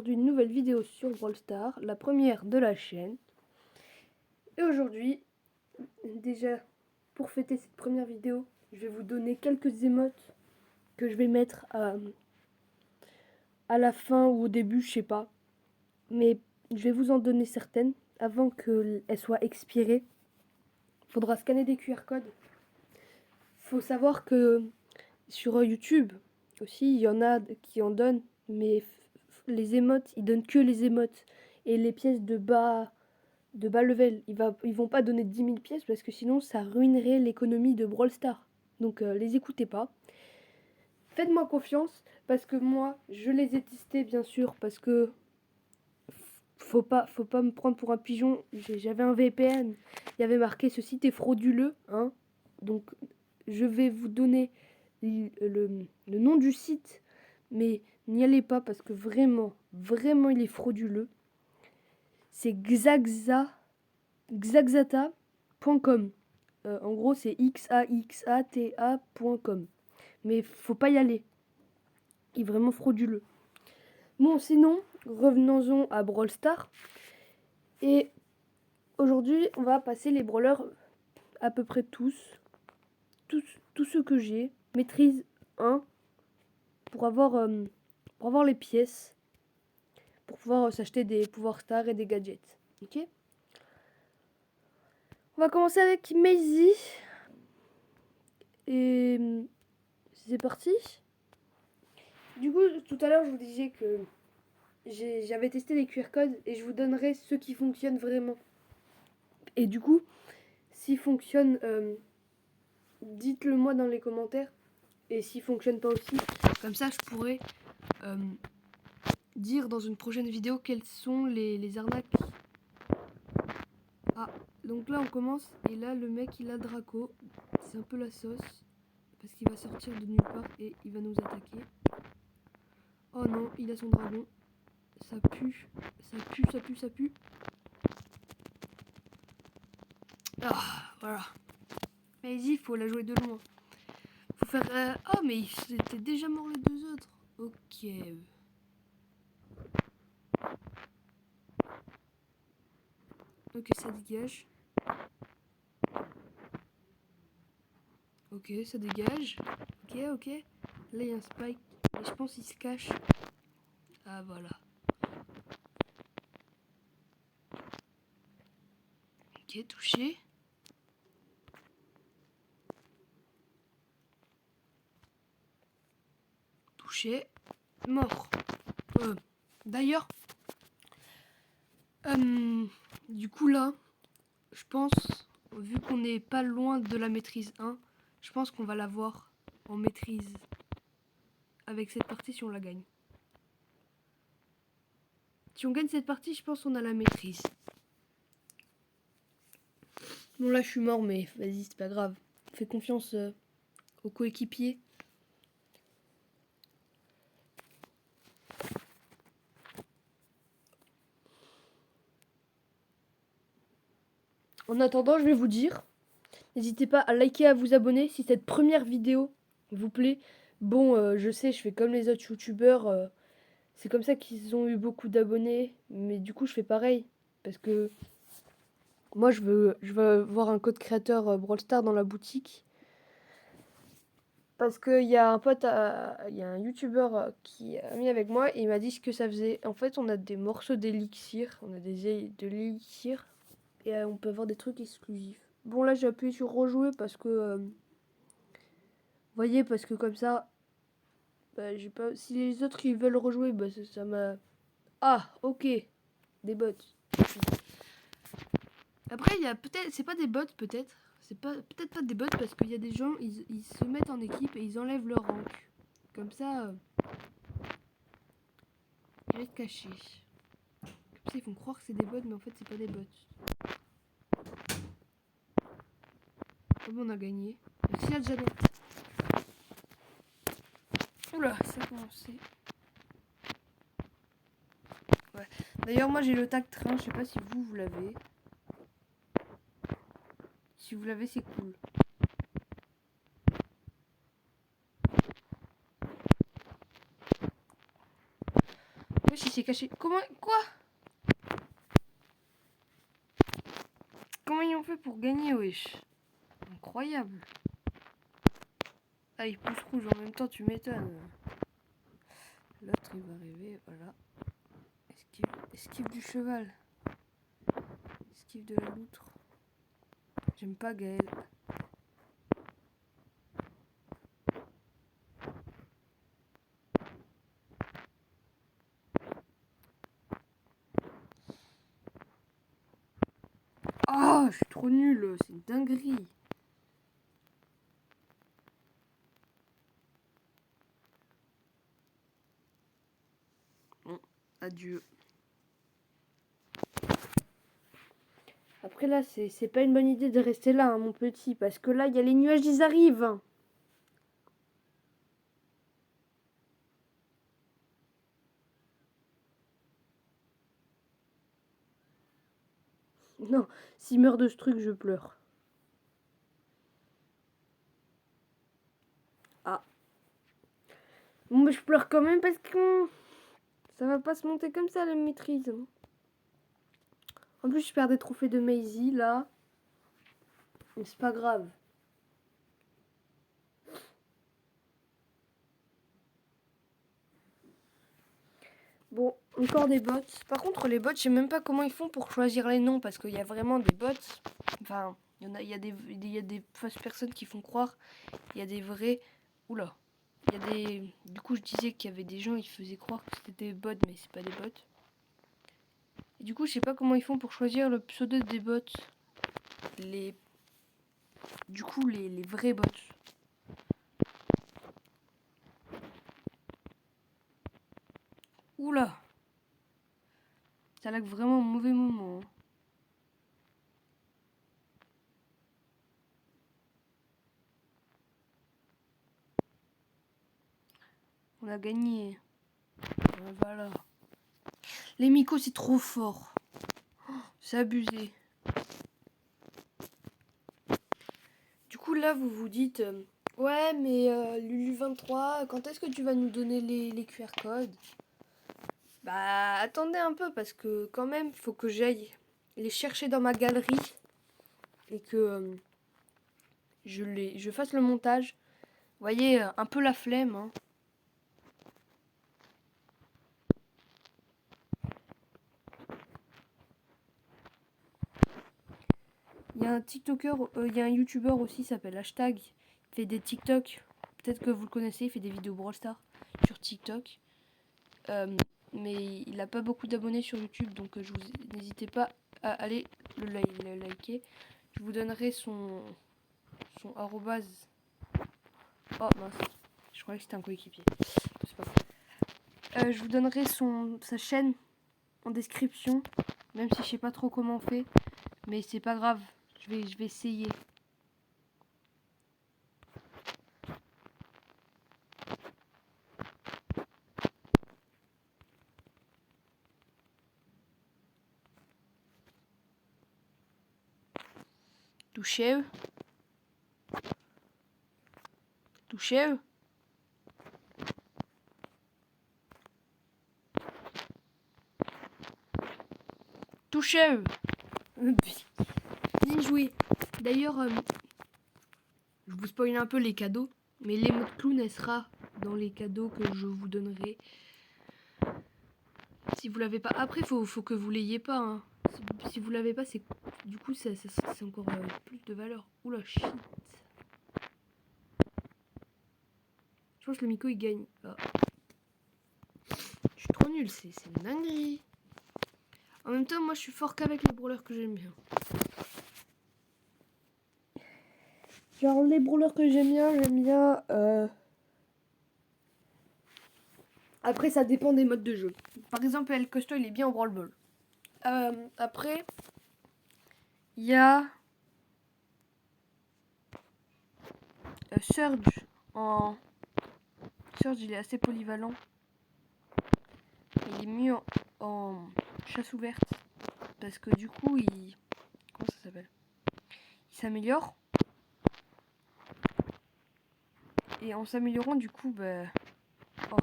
aujourd'hui une nouvelle vidéo sur Brawl Stars, la première de la chaîne. Et aujourd'hui, déjà pour fêter cette première vidéo, je vais vous donner quelques émotes que je vais mettre à la fin ou au début, je sais pas. Mais je vais vous en donner certaines avant qu'elles soient expirées. Il faudra scanner des QR codes. Faut savoir que sur YouTube aussi, il y en a qui en donnent, mais les émotes, ils donnent que les émotes. Et les pièces de bas level, ils vont pas donner 10 000 pièces parce que sinon ça ruinerait l'économie de Brawl Stars. Donc les écoutez pas. Faites-moi confiance parce que moi je les ai testés bien sûr parce que faut pas me prendre pour un pigeon. J'avais un VPN, il y avait marqué ce site est frauduleux, hein. Donc je vais vous donner le nom du site, mais n'y allez pas parce que vraiment il est frauduleux. C'est xaxata.com. En gros, c'est xaxata.com. Mais faut pas y aller. Il est vraiment frauduleux. Bon, sinon, revenons-en à Brawl Stars. Et aujourd'hui, on va passer les brawlers à peu près tous ceux que j'ai. Maîtrise 1 pour avoir les pièces. Pour pouvoir s'acheter des pouvoirs stars et des gadgets. Ok ? On va commencer avec Maisie. Et c'est parti. Du coup, tout à l'heure, je vous disais que j'avais testé les QR codes et je vous donnerai ceux qui fonctionnent vraiment. Et du coup, s'ils fonctionnent, dites-le moi dans les commentaires. Et s'ils fonctionnent pas aussi, comme ça, je pourrais dire dans une prochaine vidéo quelles sont les arnaques. Ah, donc là, on commence. Et là, le mec, il a Draco. C'est un peu la sauce. Parce qu'il va sortir de nulle part et il va nous attaquer. Oh non, il a son dragon. Ça pue. Ça pue. Ah, voilà. Mais il faut la jouer de loin. Faut faire... Oh, mais c'était déjà mort les deux autres. Ok. Ok, ça dégage. Ok, ça dégage. Ok. Là, il y a un spike. Et je pense qu'il se cache. Ah, voilà. Ok, touché. Touché. Mort. D'ailleurs, du coup là, je pense, vu qu'on n'est pas loin de la maîtrise 1, je pense qu'on va l'avoir en maîtrise avec cette partie si on la gagne. Si on gagne cette partie, je pense qu'on a la maîtrise. Bon là je suis mort mais vas-y c'est pas grave. Fais confiance aux coéquipiers. En attendant, je vais vous dire, n'hésitez pas à liker, à vous abonner si cette première vidéo vous plaît. Bon, je sais, je fais comme les autres youtubeurs, c'est comme ça qu'ils ont eu beaucoup d'abonnés, mais du coup je fais pareil parce que moi je veux avoir un code créateur Brawl Stars dans la boutique. Parce qu'il y a un pote, il y a un youtubeur qui a mis avec moi et il m'a dit ce que ça faisait. En fait, on a des morceaux d'élixir, on a de l'élixir et on peut avoir des trucs exclusifs. Bon, là, j'ai appuyé sur rejouer parce que, vous voyez, parce que comme ça, bah, j'ai pas. Si les autres ils veulent rejouer, bah ça m'a. Ah, ok, des bots. Après, il y a peut-être, c'est pas des bots peut-être. C'est pas peut-être pas des bots parce qu'il y a des gens, ils se mettent en équipe et ils enlèvent leur rank. Comme ça, ils restent cachés. Comme ça, ils font croire que c'est des bots, mais en fait, c'est pas des bots. Comme on a gagné. Merci à Janet. Oula, ça a commencé. Ouais. D'ailleurs, moi, j'ai le tag train. Je sais pas si vous l'avez. Si vous l'avez, c'est cool. Moi, si c'est s'est caché. Comment... Quoi? Comment ils ont fait pour gagner, wesh? Incroyable. Ah, il pousse rouge en même temps, tu m'étonnes. L'autre, il va arriver, voilà. Esquive du cheval. Esquive de la loutre. J'aime pas Gaël. Ah, je suis trop nulle, c'est une dinguerie. Bon, adieu. Après là, c'est pas une bonne idée de rester là, hein, mon petit, parce que là, il y a les nuages, ils arrivent. Non, s'il meurt de ce truc, je pleure. Ah. Bon, mais je pleure quand même parce que ça va pas se monter comme ça, la maîtrise. En plus, je perds des trophées de Maisie, là. Mais c'est pas grave. Bon, encore des bots. Par contre, les bots, je sais même pas comment ils font pour choisir les noms, parce qu'il y a vraiment des bots. Enfin, il y a des fausses personnes qui font croire. Il y a des vrais. Oula. Il y a des. Du coup, je disais qu'il y avait des gens, ils faisaient croire que c'était des bots, mais c'est pas des bots. Et du coup, je sais pas comment ils font pour choisir le pseudo des bots. Les. Du coup, les vrais bots. Oula. Ça lag vraiment au mauvais moment. Hein. On a gagné. Voilà. Les Miko, c'est trop fort. Oh, c'est abusé. Du coup, là, vous vous dites... ouais, mais Lulu23, quand est-ce que tu vas nous donner les QR codes? Bah, attendez un peu, parce que quand même, il faut que j'aille les chercher dans ma galerie. Et que je fasse le montage. Vous voyez, un peu la flemme, hein. Il y a un TikToker, il y a un YouTuber aussi, il s'appelle Hashtag. Il fait des TikTok. Peut-être que vous le connaissez, il fait des vidéos Brawl Stars sur TikTok. Mais il n'a pas beaucoup d'abonnés sur YouTube, donc n'hésitez pas à aller le liker. Je vous donnerai son arrobase. Oh mince, je croyais que c'était un coéquipier. C'est pas grave. Je vous donnerai sa chaîne en description, même si je sais pas trop comment on fait, mais c'est pas grave. Je vais essayer. Touchez-eux. Touchez-eux. Touchez-eux. Bien joué. D'ailleurs, je vous spoil un peu les cadeaux, mais l'émote clown, elle sera dans les cadeaux que je vous donnerai. Si vous l'avez pas, après faut que vous l'ayez pas. Hein. Si vous l'avez pas, c'est du coup c'est encore plus de valeur. Oula shit. Je pense que le Miko il gagne. Ah. Je suis trop nul, c'est une dinguerie. En même temps, moi je suis fort qu'avec les brawlers que j'aime bien. Genre les brawlers que j'aime bien. Après, ça dépend des modes de jeu. Par exemple, El Costo, il est bien en Brawl Ball. Après, il y a Surge. Surge, il est assez polyvalent. Il est mieux en chasse ouverte. Parce que du coup, il... Comment ça s'appelle? Il s'améliore. Et en s'améliorant, du coup, bah... Oh.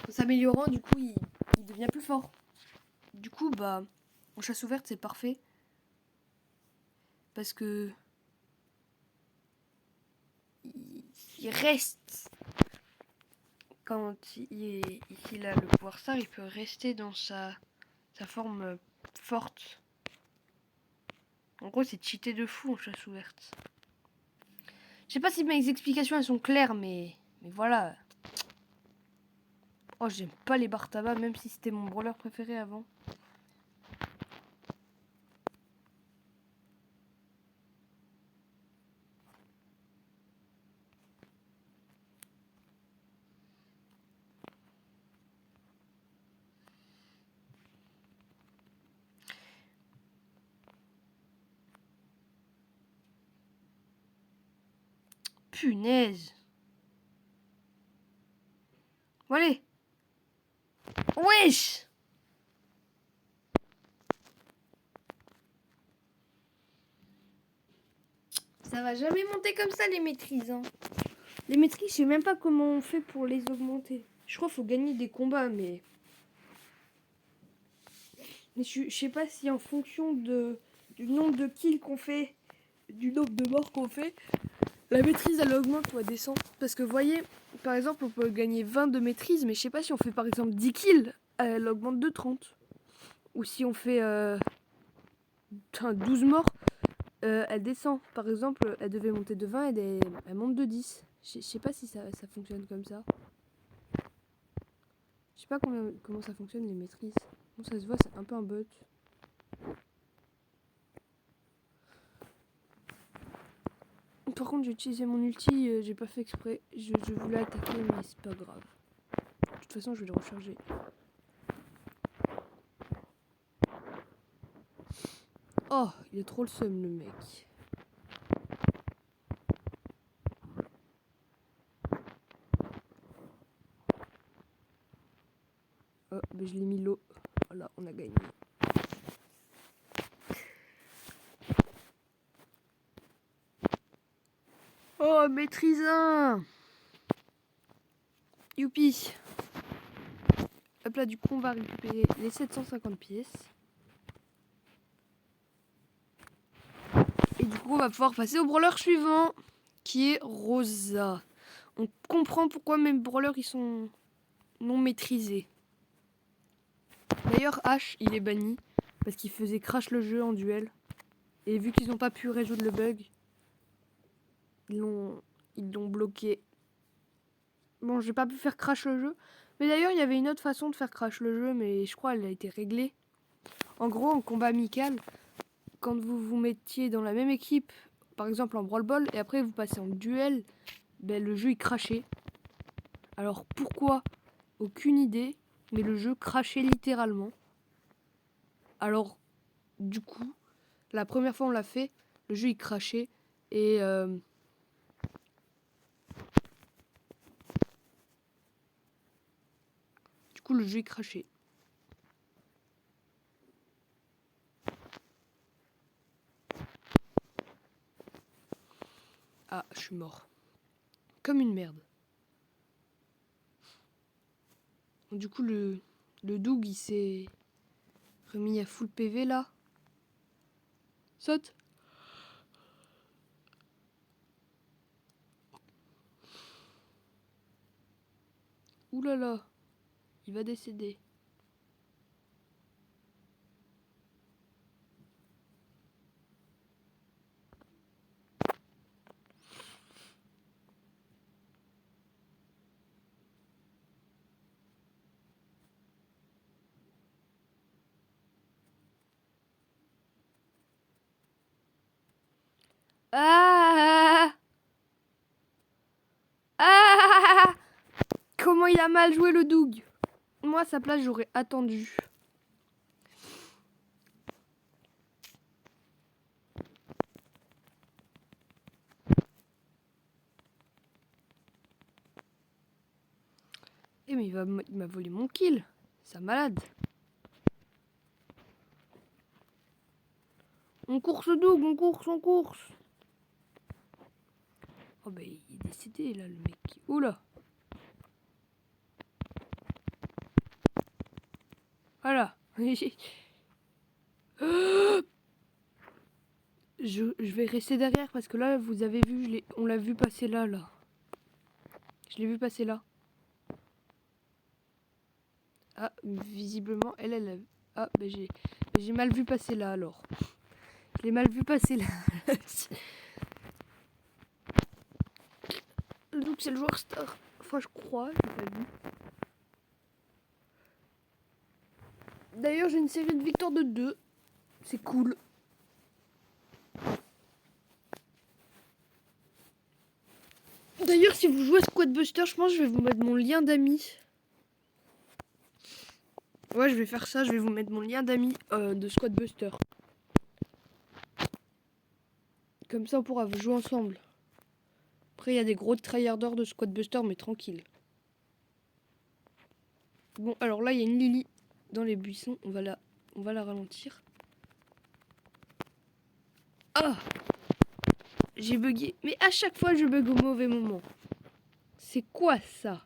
En s'améliorant, du coup, il devient plus fort. Du coup, bah, en chasse ouverte, c'est parfait. Parce que il reste, quand il a le pouvoir star, il peut rester dans sa forme forte. En gros, c'est cheaté de fou en chasse ouverte. Je sais pas si mes explications elles sont claires, mais voilà. Oh, j'aime pas les bar tabac, même si c'était mon brawler préféré avant. Punaise. Bon, allez. Wesh. Ça va jamais monter comme ça les maîtrises. Hein. Les maîtrises, je sais même pas comment on fait pour les augmenter. Je crois qu'il faut gagner des combats, mais je sais pas si en fonction du nombre de kills qu'on fait, du nombre de morts qu'on fait, la maîtrise elle augmente ou elle descend. Parce que vous voyez, par exemple, on peut gagner 20 de maîtrise, mais je sais pas si on fait par exemple 10 kills, elle augmente de 30. Ou si on fait 12 morts, elle descend. Par exemple, elle devait monter de 20 et elle monte de 10. Je sais pas si ça fonctionne comme ça. Je sais pas comment ça fonctionne les maîtrises. Bon, ça se voit, c'est un peu un bot. Par contre, j'ai utilisé mon ulti, j'ai pas fait exprès. Je voulais attaquer, mais c'est pas grave. De toute façon, je vais le recharger. Oh, il est trop le seum, le mec. Oh, ben je l'ai mis l'eau. Voilà, on a gagné. Oh, maîtrise 1. Youpi. Hop là, du coup, on va récupérer les 750 pièces. Et du coup, on va pouvoir passer au brawler suivant, qui est Rosa. On comprend pourquoi même brawlers, ils sont non maîtrisés. D'ailleurs, H, il est banni, parce qu'il faisait crash le jeu en duel. Et vu qu'ils n'ont pas pu résoudre le bug, ils l'ont bloqué. Bon, j'ai pas pu faire crash le jeu. Mais d'ailleurs, il y avait une autre façon de faire crash le jeu, mais je crois qu'elle a été réglée. En gros, en combat amical, quand vous vous mettiez dans la même équipe, par exemple en Brawl Ball, et après vous passez en duel, ben, le jeu il crachait. Alors pourquoi? Aucune idée, mais le jeu crachait littéralement. Alors, du coup, la première fois on l'a fait, le jeu il crachait, et du coup le jeu il crachait. Ah, je suis mort. Comme une merde. Du coup, le Doug, il s'est remis à full PV, là. Saute. Ouh là là. Il va décéder. Ah! Ah! Comment il a mal joué le Doug. Moi, à sa place, j'aurais attendu. Eh mais il m'a volé mon kill. C'est un malade. On course Doug, on course. Oh bah il est décédé là le mec. Oula. Voilà. Je vais rester derrière parce que là, vous avez vu, on l'a vu passer là. Je l'ai vu passer là. Ah, visiblement, elle. Ah, ben j'ai mal vu passer là alors. Je l'ai mal vu passer là. Donc c'est le joueur star. Enfin, je crois, j'ai pas vu. D'ailleurs, j'ai une série de victoires de 2. C'est cool. D'ailleurs, si vous jouez à Squad Buster, je pense que je vais vous mettre mon lien d'amis. Ouais, je vais faire ça. Je vais vous mettre mon lien d'amis de Squad Buster. Comme ça, on pourra jouer ensemble. Après, il y a des gros tryharders de Squad Buster, mais tranquille. Bon, alors là, il y a une Lily dans les buissons. On va la ralentir. Ah! J'ai bugué. Mais à chaque fois, je bug au mauvais moment. C'est quoi ça?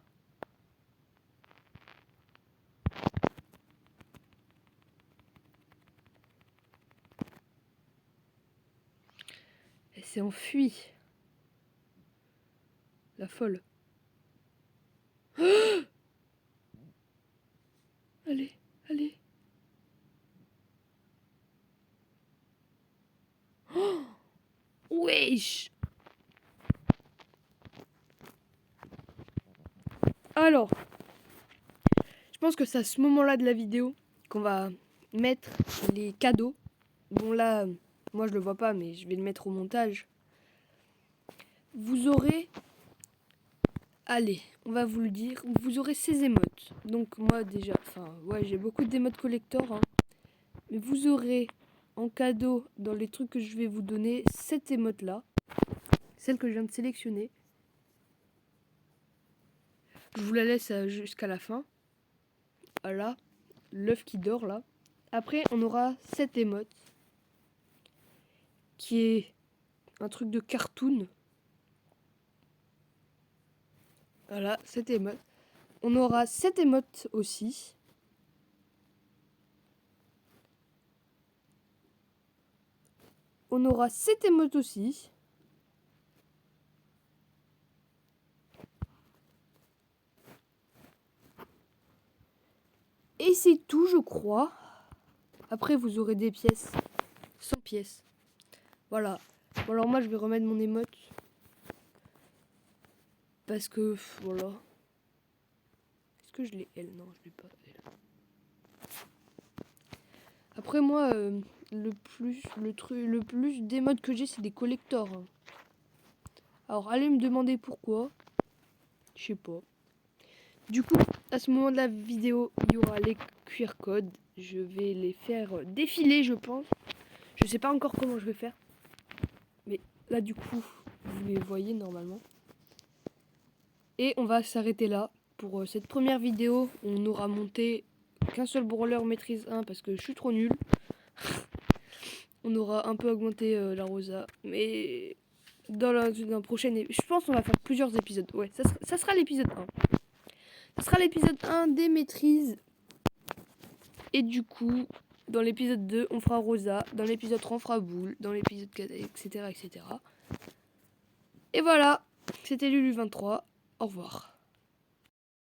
Elle s'est enfuie. La folle. Allez, allez. Oh, wesh. Alors, je pense que c'est à ce moment-là de la vidéo qu'on va mettre les cadeaux. Bon là, moi je le vois pas, mais je vais le mettre au montage. Vous aurez... Allez, on va vous le dire. Vous aurez ces émotes. Donc moi déjà, j'ai beaucoup d'émotes collector. Hein. Mais vous aurez en cadeau, dans les trucs que je vais vous donner, cette émote là. Celle que je viens de sélectionner. Je vous la laisse jusqu'à la fin. Voilà, l'œuf qui dort là. Après, on aura cette émote. Qui est un truc de cartoon. Voilà, cette émote. On aura cette émote aussi. On aura cette émote aussi. Et c'est tout, je crois. Après, vous aurez des pièces. 100 pièces. Voilà. Bon, alors moi, je vais remettre mon émote. Parce que, voilà. Est-ce que je l'ai, elle? Non, je l'ai pas, elle. Après, moi, le plus d'émotes que j'ai, c'est des collectors. Hein. Alors, allez me demander pourquoi. Je sais pas. Du coup, à ce moment de la vidéo, il y aura les QR codes. Je vais les faire défiler, je pense. Je sais pas encore comment je vais faire. Mais là, du coup, vous les voyez normalement. Et on va s'arrêter là pour cette première vidéo. On aura monté qu'un seul brawler maîtrise 1 parce que je suis trop nul. On aura un peu augmenté la rosa. Mais dans un prochain... Je pense qu'on va faire plusieurs épisodes. Ouais, ça sera l'épisode 1. Ça sera l'épisode 1 des maîtrises. Et du coup, dans l'épisode 2, on fera Rosa. Dans l'épisode 3, on fera Boule. Dans l'épisode 4, etc., etc. Et voilà, c'était Lulu23. Au revoir.